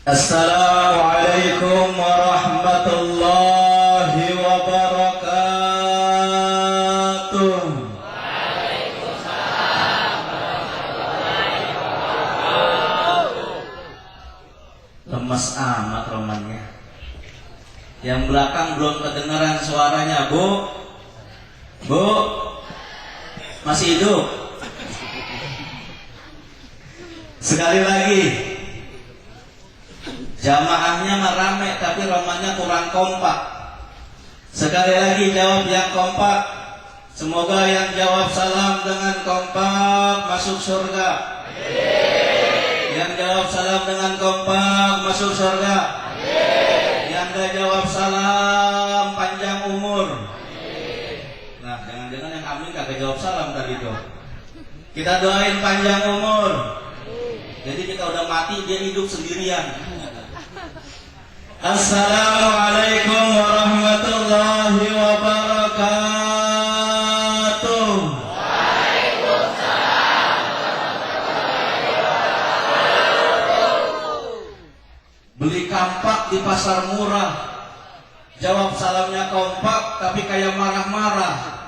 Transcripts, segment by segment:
Assalamualaikum warahmatullahi wabarakatuh. Lemes amat romannya. Yang belakang belum kedengaran suaranya, Bu. Bu, masih hidup? Sekali lagi. Jamaahnya mah rame tapi romannya kurang kompak. Sekali lagi jawab yang kompak. Semoga yang jawab salam dengan kompak masuk surga. Yang jawab salam dengan kompak masuk surga. Yang gak jawab salam panjang umur. Nah, jangan-jangan yang amin kagak jawab salam tadi tuh. Kita doain panjang umur. Jadi kita udah mati, dia hidup sendirian. Assalamualaikum warahmatullahi wabarakatuh. Waalaikumsalam warahmatullahi wabarakatuh. Beli kampak di pasar murah, jawab salamnya kompak tapi kayak marah-marah.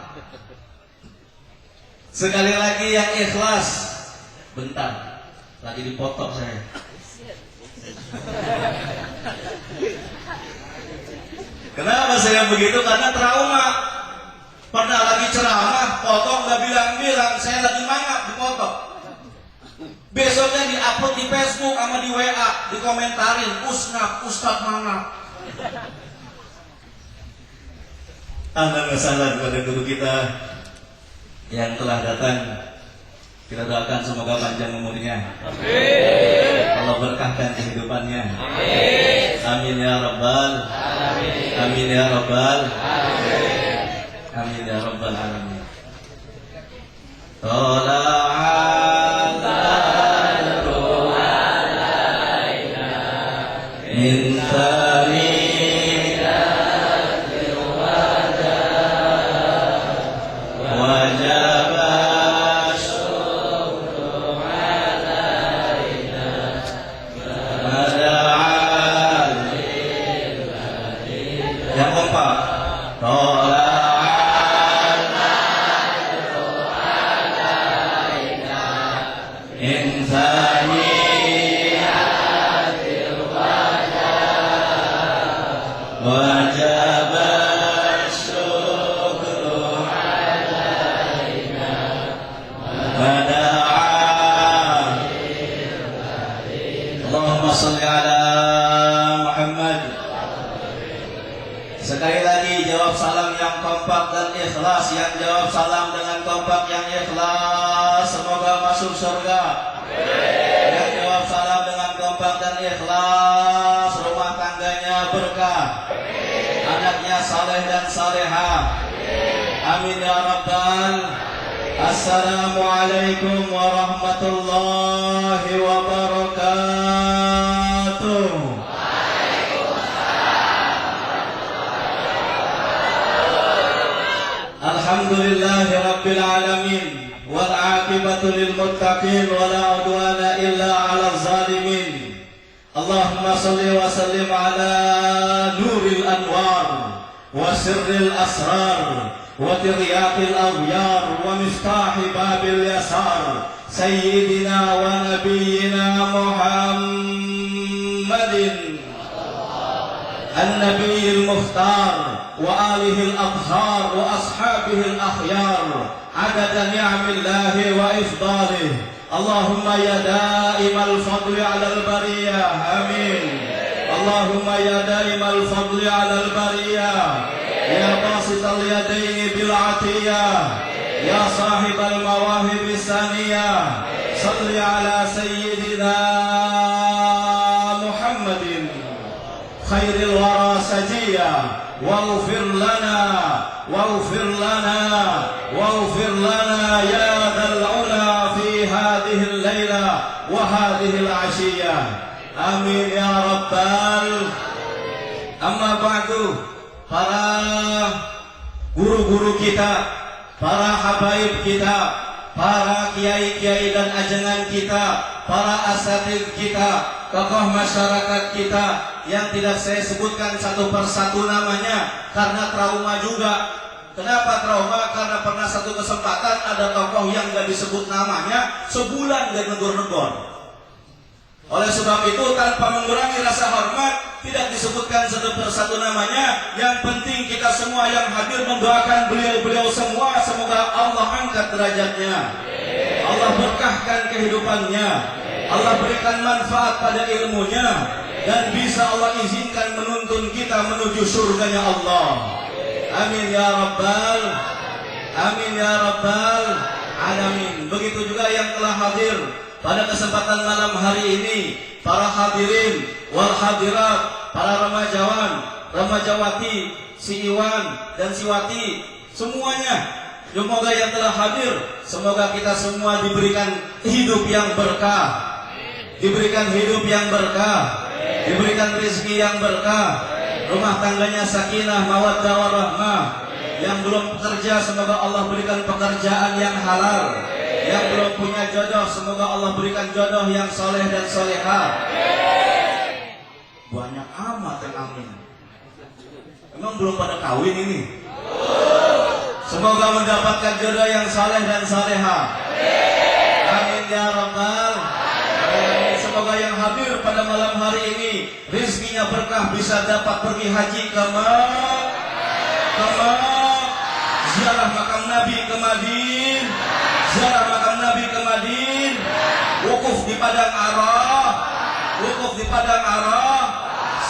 Sekali lagi yang ikhlas. Bentar, lagi dipotong saya. Kenapa saya begitu? Karena trauma. Pernah lagi ceramah, potong gak bilang-bilang, saya lagi mangap dipotong. Besoknya di-upload di Facebook sama di WA, dikomentarin, Usnap, Ustadz mangap. Ahlan wa sahlan kepada guru kita yang telah datang. Kita doakan semoga panjang umurnya. Amin. Allah berkahkan kehidupannya. Amin. Amin ya rabbal alamin. Amin ya rabbal alamin. Amin ya rabbal alamin. Tala'al badru alaina min thaniyatil wajah wajaba. Sekali lagi jawab salam yang kompak dan ikhlas. Yang jawab salam dengan kompak yang ikhlas semoga masuk surga. Amin. Yang jawab salam dengan kompak dan ikhlas rumah tangganya berkah. Amin. Anaknya saleh dan salehah. Amin ya rabbal. Assalamualaikum warahmatullahi wabarakatuh. Alhamdulillahi rabbil alamin wal aqibatu lil muttaqin wa la udwana illa 'alal zalimin. Allahumma shalli wa sallim ala nuril anwar wa sirril asrar wa tiryaqil aghyar wa miftahi babil yasar sayyidina wa nabiyyina Muhammadin النبي المختار وآله الأطهار وأصحابه الأخيار عدد نعم الله وإفضاله. اللهم يا دائم الفضل على البرية آمين. اللهم يا دائم الفضل على البرية يا باسط اليدين بالعطية يا صاحب المواهب الثانية صل على سيدنا محمد خير الورى سجيا واغفر لنا واغفر لنا واغفر لنا يا ذا العلا في هذه الليلة وهذه العشية آمين يا ربال. Amma ba'du, para guru-guru kita, para habaib kita, para kiai-kiai dan ajengan kita, para asatidz kita, tokoh masyarakat kita yang tidak saya sebutkan satu persatu namanya karena trauma juga. Kenapa trauma? Karena pernah satu kesempatan ada tokoh yang gak disebut namanya sebulan gak negor-negor. Oleh sebab itu tanpa mengurangi rasa hormat, tidak disebutkan satu persatu namanya. Yang penting kita semua yang hadir mendoakan beliau-beliau semua, semoga Allah angkat derajatnya, Allah berkahkan kehidupannya, Allah berikan manfaat pada ilmunya, dan bisa Allah izinkan menuntun kita menuju surganya Allah. Amin ya rabbal, amin ya rabbal alamin. Begitu juga yang telah hadir pada kesempatan malam hari ini, para hadirin wal hadirat, para remajawan, remajawati, si Iwan dan si Wati, semuanya, semoga yang telah hadir, semoga kita semua diberikan hidup yang berkah, diberikan hidup yang berkah, diberikan rezeki yang berkah, rumah tangganya sakinah, mawaddah warahmah. Yang belum bekerja, semoga Allah berikan pekerjaan yang halal. Yang belum punya jodoh, semoga Allah berikan jodoh yang soleh dan soleha. Banyak amat yang amin. Emang belum pada kawin ini? Semoga mendapatkan jodoh yang soleh dan soleha. Amin ya rabbal alamin. Semoga yang hadir pada malam hari ini rezekinya berkah, bisa dapat pergi haji ke ziarah makam Nabi ke Madinah, ziarah makam Nabi ke Madinah, wukuf di padang Arah, wukuf di padang Arah,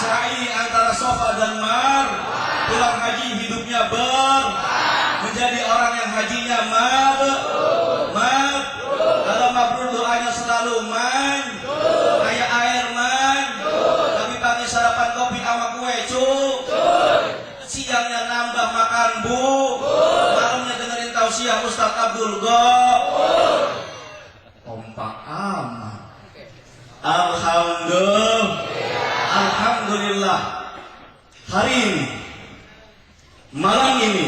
sa'i antara Safa dan Mar, pulang haji hidupnya menjadi orang yang hajinya kalau mabrur doanya selalu kayak air tapi pagi sarapan kopi sama kue siangnya nambah makan malamnya dengerin tausiah Ustaz Abdul kompak amat. Alhamdulillah hari ini, malam ini,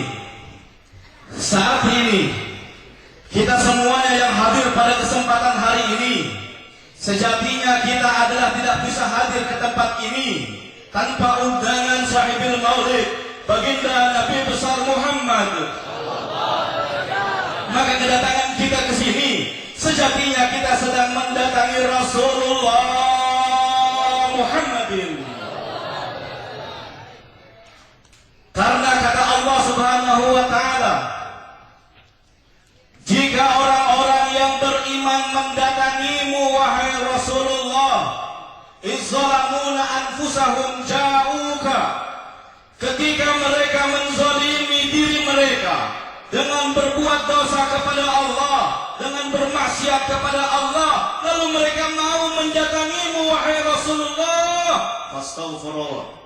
saat ini, kita semuanya yang hadir pada kesempatan hari ini, sejatinya kita adalah tidak bisa hadir ke tempat ini tanpa undangan sahibil maulid, baginda Nabi besar Muhammad. Maka kedatangan kita ke sini, sejatinya kita sedang mendatangi Rasulullah Muhammadin. Karena kata Allah Subhanahu wa taala, jika orang-orang yang beriman mendatangimu wahai Rasulullah, izzalamuna anfusahum ja'uka, ketika mereka menzalimi diri mereka dengan berbuat dosa kepada Allah, dengan bermaksiat kepada Allah, lalu mereka mau mendatangimu wahai Rasulullah, fastaghfirullah,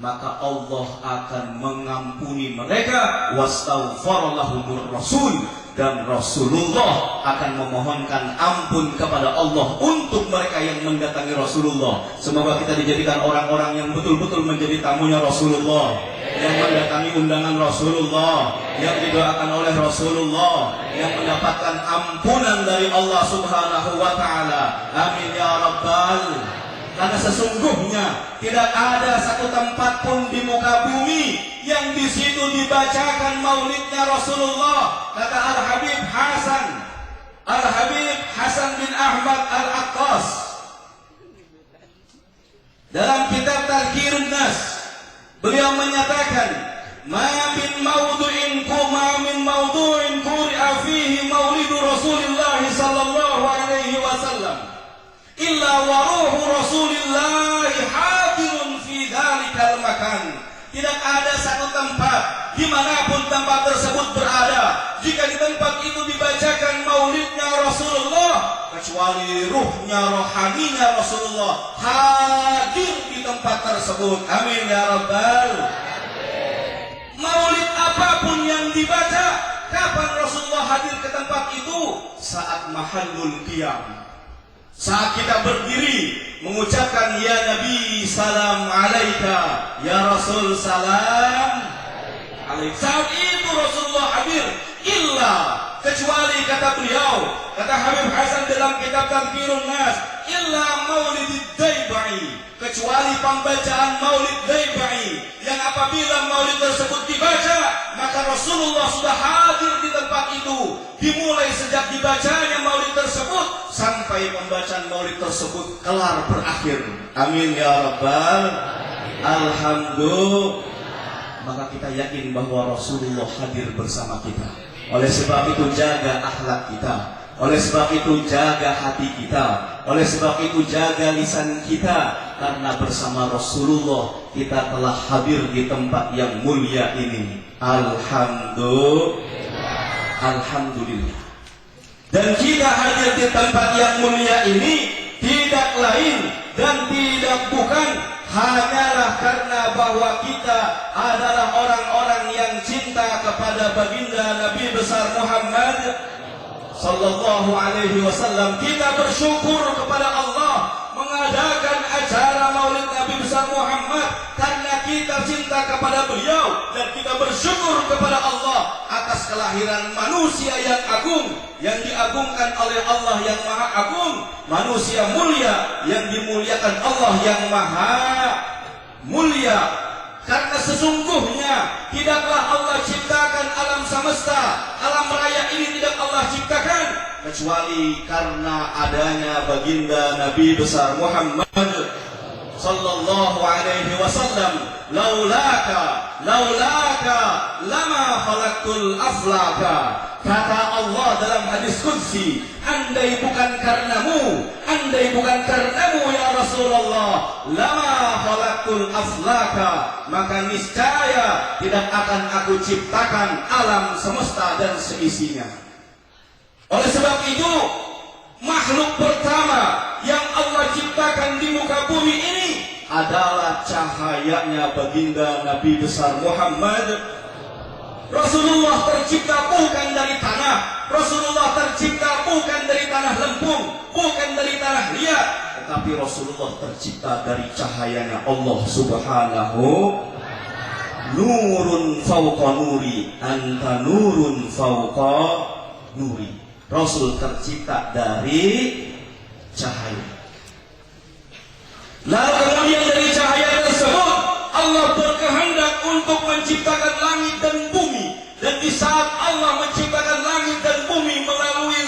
maka Allah akan mengampuni mereka, wastaghfarallahumur rasul, dan Rasulullah akan memohonkan ampun kepada Allah untuk mereka yang mendatangi Rasulullah. Semoga kita dijadikan orang-orang yang betul-betul menjadi tamunya Rasulullah, yang mendatangi undangan Rasulullah, yang didoakan oleh Rasulullah, yang mendapatkan ampunan dari Allah Subhanahu wa taala. Amin ya rabbal. Karena sesungguhnya tidak ada satu tempat pun di muka bumi yang di situ dibacakan maulidnya Rasulullah. Kata Al-Habib Hasan bin Ahmad Al-Aqqas dalam kitab Tadhkirun Nas, beliau menyatakan, ma min mawdu'in quri'a fihi maulidu Rasulillah sallallahu alaihi wasallam illa wa ruhu Rasulillahi hadirun fi dhalikal makan. Tidak ada satu tempat dimanapun tempat tersebut berada, jika di tempat itu dibacakan maulidnya Rasulullah, kecuali ruhnya, rohaninya Rasulullah hadir di tempat tersebut. Amin ya rabbal. Maulid apapun yang dibaca, kapan Rasulullah hadir ke tempat itu? Saat mahallul qiyam, saat kita berdiri mengucapkan ya Nabi salam alaika, ya Rasul salam alaika, saat itu Rasulullah hadir. Illa kecuali kata beliau, kata Habib Hasan dalam kitab Tadhkirun Nas, illa maulidid daibai, kecuali pembacaan maulid daibai yang apabila maulid tersebut dibaca maka Rasulullah sudah hadir di tempat itu, dimulai sejak dibacanya maulid tersebut sampai pembacaan maulid tersebut kelar berakhir. Amin ya rabbal alhamdulillah. Maka kita yakin bahwa Rasulullah hadir bersama kita. Oleh sebab itu jaga akhlak kita, oleh sebab itu jaga hati kita, oleh sebab itu jaga lisan kita, karena bersama Rasulullah kita telah hadir di tempat yang mulia ini. Alhamdulillah. Dan kita hadir di tempat yang mulia ini tidak lain dan tidak bukan hanyalah karena bahwa kita adalah orang-orang yang cinta kepada baginda Nabi besar Muhammad sallallahu alaihi wasallam. Kita bersyukur kepada Allah mengadakan acara Maulid Nabi besar Muhammad karena kita cinta kepada beliau, dan kita bersyukur kepada Allah atas kelahiran manusia yang agung, yang diagungkan oleh Allah yang maha agung, manusia mulia yang dimuliakan Allah yang maha mulia. Karena sesungguhnya tidaklah Allah ciptakan alam semesta, alam raya ini tidak Allah ciptakan kecuali karena adanya baginda Nabi besar Muhammad sallallahu alaihi wasallam. Laulaka lama khalaqtul aflaka, kata Allah dalam hadis qudsi, andai bukan karenamu ya Rasulullah, lama khalaqtul aflaka, maka niscaya tidak akan aku ciptakan alam semesta dan seisinya. Oleh sebab itu, makhluk pertama yang Allah ciptakan di muka bumi ini adalah cahayanya baginda Nabi besar Muhammad. Rasulullah tercipta bukan dari tanah, Rasulullah tercipta bukan dari tanah lempung, bukan dari tanah liat, tetapi Rasulullah tercipta dari cahayanya Allah subhanahu. Nurun fauqa nuri, anta nurun fauqa nuri. Rasul tercipta dari cahaya. Lalu kemudian dari cahaya tersebut Allah berkehendak untuk menciptakan langit dan bumi, dan di saat Allah menciptakan langit dan bumi melalui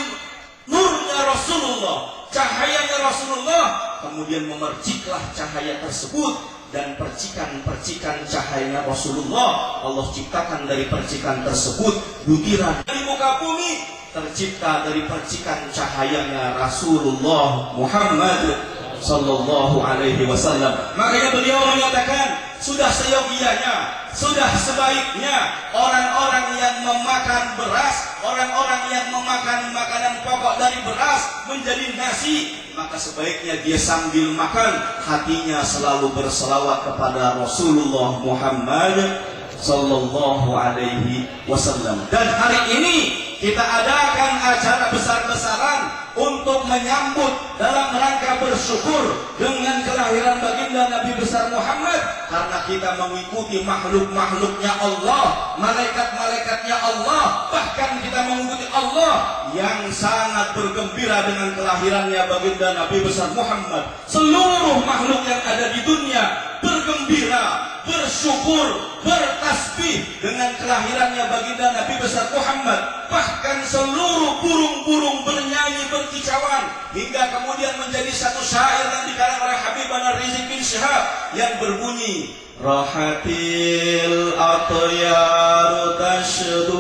nurnya Rasulullah, cahayanya Rasulullah, kemudian memerciklah cahaya tersebut, dan percikan-percikan cahayanya Rasulullah Allah ciptakan dari percikan tersebut butiran dari muka bumi tercipta dari percikan cahayanya Rasulullah Muhammad sallallahu alaihi wasallam. Makanya beliau menyatakan, sudah seyogianya, sudah sebaiknya orang-orang yang memakan beras, orang-orang yang memakan makanan pokok dari beras menjadi nasi, maka sebaiknya dia sambil makan hatinya selalu berselawat kepada Rasulullah Muhammad sallallahu alaihi wasallam. Dan hari ini kita adakan acara besar-besaran untuk menyambut dalam rangka bersyukur dengan kelahiran baginda Nabi besar Muhammad, karena kita mengikuti makhluk-makhluknya Allah, malaikat-malaikatnya Allah, bahkan kita mengikuti Allah yang sangat bergembira dengan kelahirannya baginda Nabi besar Muhammad. Seluruh makhluk yang ada di dunia bergembira, bersyukur, bertasbih dengan kelahirannya baginda Nabi besar Muhammad. Bahkan seluruh burung-burung bernyanyi berkicauan, hingga kemudian menjadi satu syair yang dikarang oleh Habib Rizik bin Syihab yang berbunyi, rahatil atyaru tashdu.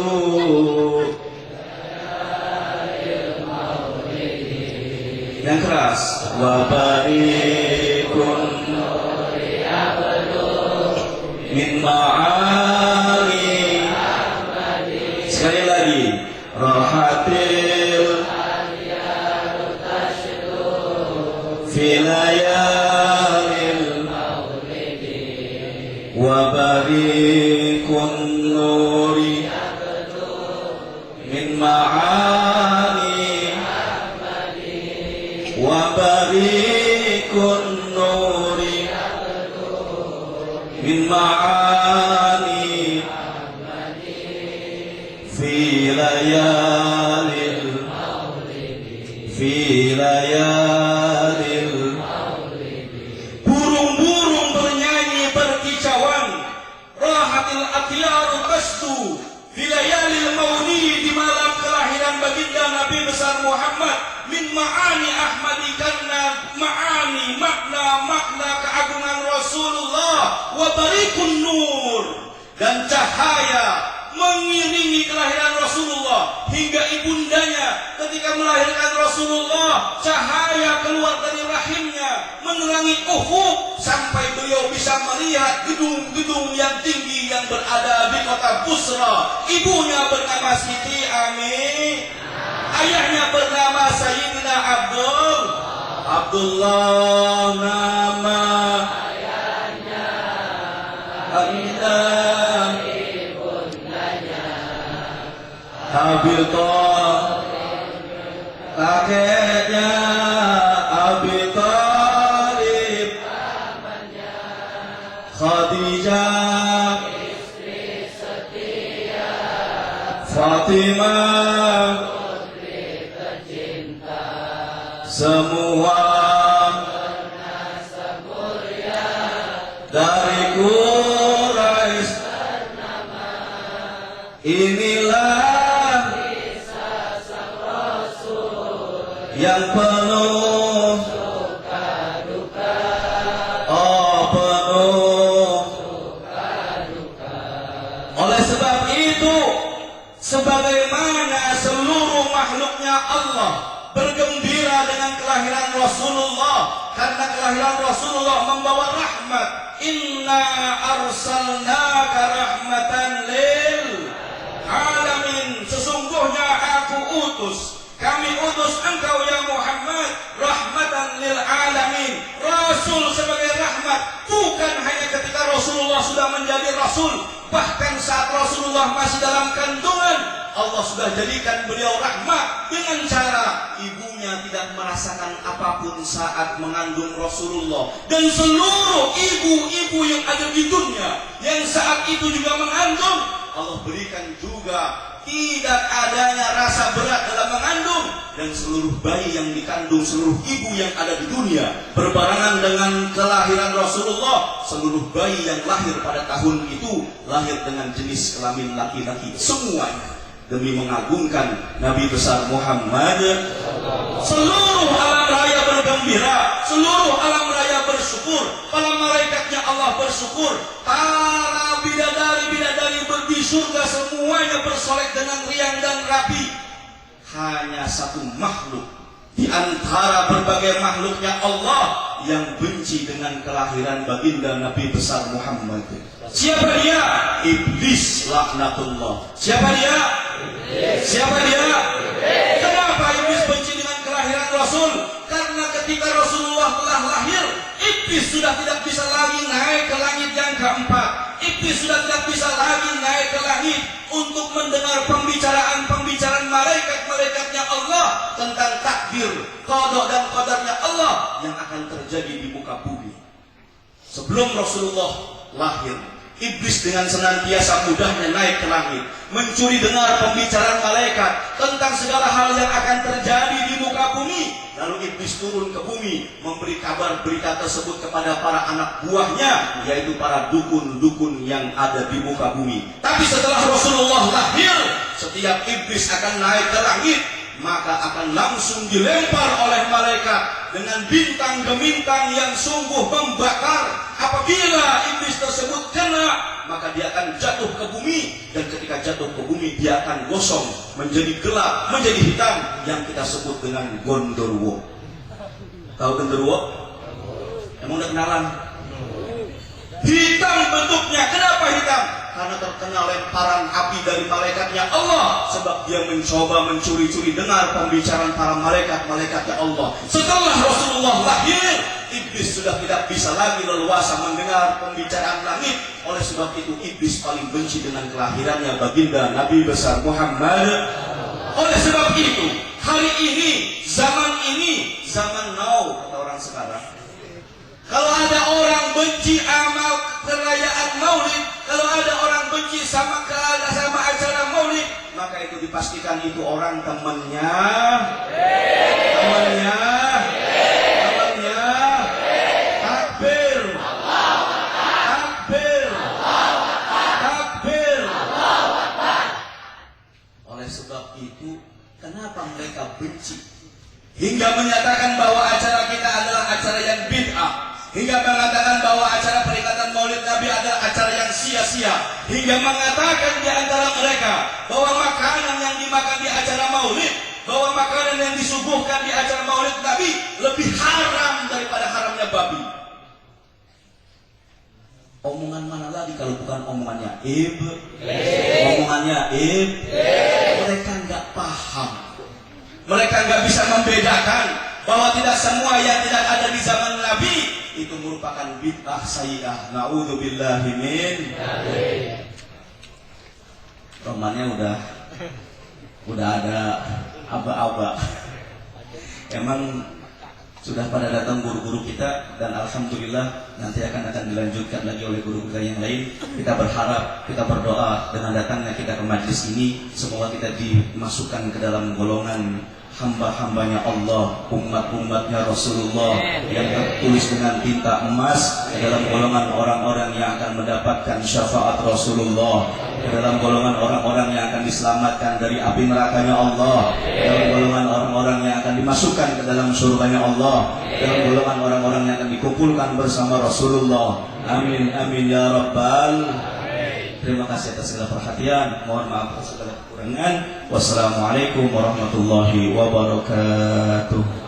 Yang keras, wabarikun min ma'ali. Sekali lagi, rahatil filayalil wa barikun nuri min ma'ali wa barikun nuri min ma'ali fi layalil al-ikhtiyarul qasdu fi layalil maulid, di malam kelahiran baginda Nabi besar Muhammad, min ma'ani ahmadi, karena ma'ani makna keagungan Rasulullah, wa barikun nur, dan cahaya mengiringi kelahiran Rasulullah hingga ibundanya ketika melahirkan Rasulullah, cahaya keluar dari rahimnya menerangi ufuk sampai beliau bisa melihat gedung-gedung yang tinggi yang berada di kota Busra. Ibunya bernama Siti Ami, ayahnya bernama Sayyidina Abdullah, nama ayahnya Aisyah, Abi Thalib, kakeknya Abi Thalib, Khadijah, istri setia, Fatimah, putri tercinta, semua bernasab mulia dari Quraisy ternama. Inilah yang penuh suka duka, penuh suka duka. Oleh sebab itu, sebagaimana seluruh makhluknya Allah bergembira dengan kelahiran Rasulullah, karena kelahiran Rasulullah membawa rahmat. Inna arsalnaka rahmatan lil alamin, sesungguhnya kami utus engkau ya Muhammad rahmatan lil alamin, Rasul sebagai rahmat, bukan hanya ketika Rasulullah sudah menjadi Rasul, bahkan saat Rasulullah masih dalam kandungan, Allah sudah jadikan beliau rahmat dengan cara ibunya tidak merasakan apapun saat mengandung Rasulullah. Dan seluruh ibu-ibu yang ada di dunia yang saat itu juga mengandung, Allah berikan juga tidak adanya rasa berat dalam mengandung. Dan seluruh bayi yang dikandung seluruh ibu yang ada di dunia berbarengan dengan kelahiran Rasulullah, seluruh bayi yang lahir pada tahun itu lahir dengan jenis kelamin laki-laki semuanya, demi mengagungkan Nabi besar Muhammad. Seluruh alam raya bergembira, seluruh alam raya bersyukur, para malaikatnya Allah bersyukur, para bidadari-bidadari di surga semuanya bersolek dengan riang dan rapi. Hanya satu makhluk di antara berbagai makhluknya Allah yang benci dengan kelahiran baginda Nabi besar Muhammad. Siapa dia? Iblis laknatullah. Siapa dia? Siapa dia? Kenapa iblis benci dengan kelahiran Rasul? Karena ketika Rasulullah telah lahir, iblis sudah tidak bisa lagi naik ke langit yang keempat. Iblis sudah tidak bisa lagi naik ke langit untuk mendengar pembicaraan malaikat-malaikatnya Allah tentang takdir, qada dan qadarnya Allah yang akan terjadi di muka bumi. Sebelum Rasulullah lahir, iblis dengan senantiasa mudahnya naik ke langit, mencuri dengar pembicaraan malaikat tentang segala hal yang akan terjadi di muka bumi. Lalu iblis turun ke bumi, memberi kabar berita tersebut kepada para anak buahnya, yaitu para dukun-dukun yang ada di muka bumi. Tapi setelah Rasulullah lahir, setiap iblis akan naik ke langit, maka akan langsung dilempar oleh malaikat dengan bintang gemintang yang sungguh membakar. Apabila iblis tersebut kena, maka dia akan jatuh ke bumi, dan ketika jatuh ke bumi dia akan gosong, menjadi gelap, menjadi hitam, yang kita sebut dengan gondorwo. Tahu gondorwo? Emang udah kenalan? Hitam bentuknya. Kenapa hitam? Karena terkena lemparan api dari malaikatnya Allah, sebab dia mencoba mencuri-curi dengar pembicaraan para malaikat-malaikatnya Allah. Setelah Rasulullah lahir, iblis sudah tidak bisa lagi leluasa mendengar pembicaraan langit. Oleh sebab itu iblis paling benci dengan kelahirannya baginda Nabi besar Muhammad. Oleh sebab itu hari ini, zaman now kata orang sekarang, kalau ada orang benci amal perayaan maulid, kalau ada orang benci sama acara maulid, maka itu dipastikan itu orang temannya. Takbir. hingga menyatakan bahwa acara kita adalah acara yang bid'ah, hingga mengatakan bahwa acara peringatan Maulid Nabi adalah acara yang sia-sia, hingga mengatakan di antara mereka bahwa makanan yang dimakan di acara Maulid, bahwa makanan yang disuguhkan di acara Maulid Nabi lebih haram daripada haramnya babi. Omongan mana lagi kalau bukan omongannya omongannya mereka nggak paham, mereka nggak bisa membedakan bahwa tidak semua yang tidak ada di zaman Nabi itu merupakan bid'ah sayyi'ah. Na'udzubillahi min. Romannya udah ada aba-aba. Emang sudah pada datang guru-guru kita, dan alhamdulillah nanti akan dilanjutkan lagi oleh guru kita yang lain. Kita berharap, kita berdoa dengan datangnya kita ke majlis ini, semoga kita dimasukkan ke dalam golongan hamba-hambanya Allah, umat-umatnya Rasulullah yang tertulis dengan tinta emas, ke dalam golongan orang-orang yang akan mendapatkan syafaat Rasulullah, ke dalam golongan orang-orang yang akan diselamatkan dari api nerakanya Allah, ke dalam golongan orang-orang yang akan dimasukkan ke dalam surganya Allah, ke dalam golongan orang-orang yang akan dikumpulkan bersama Rasulullah. Amin amin ya rabbal. Terima kasih atas segala perhatian. Mohon maaf atas segala kekurangan. Wassalamualaikum warahmatullahi wabarakatuh.